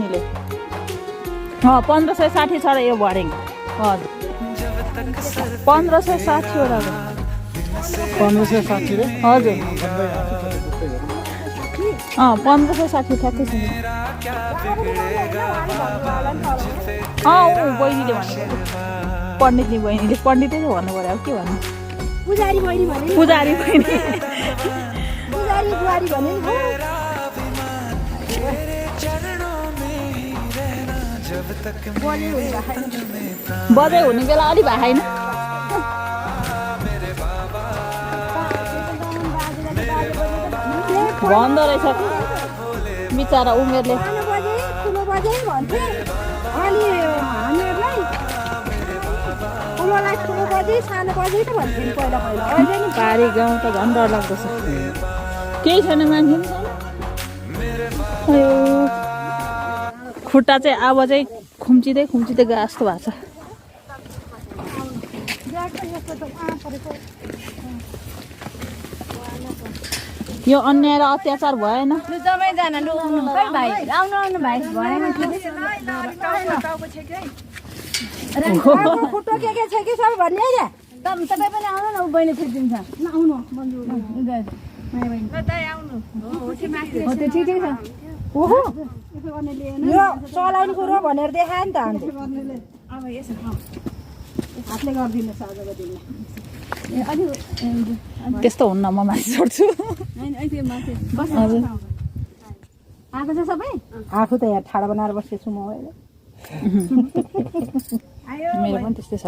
बस्नेले 1560 छ र यो भर्याङ हजुर 1560 वटा 1560 रे हजुर 1560 ठ्याक्कै छ ऊ बहिनीले भनेको पण्डितनी बहिनीले पण्डितै त भन्नु पर्यो अब के भन्नु पुजारी बहिनी भने पुजारी बहिनी पुजारी बुहारी भने नि बजाइ हुने बेला अलि भए छैन भन्दो रहेछ बिचरा उमेरले सानो बजे ठुलो बजे भन्थे अनि हामीहरूलाई ठुलोलाई ठुलो बजे सानो बजे त भन्थ्यो नि पहिला पहिला अहिले नि पारी गाउँ त झन् डर लाग्दछ केही छैन मान्छे पनि छैन खुट्टा चाहिँ अब चाहिँ खुम्चिँदै खुम्चिँदै गए जस्तो भएको छ यो अन्याय र अत्याचार भएन जमैजना लु आउनु खै भाइ आउनु आउनु भाइ भनेमा खुट्टो के छ कि सब भन्ने है तपाईँ पनि आउनु न ऊ बहिनी फिर्दिन्छ न आउनु हो त्यो ठिकै छ ओहो यो चलाउने कुरो भनेर देखायो नि त हामीले अब यसो हातले गरिदिनु साझाको दिनमा त्यस्तो हुन्न म माथि चढ्छु आएको छ सबै आफू त यहाँ ठाडा बनाएर बसेछु म अहिले मेरो पनि त्यस्तै छ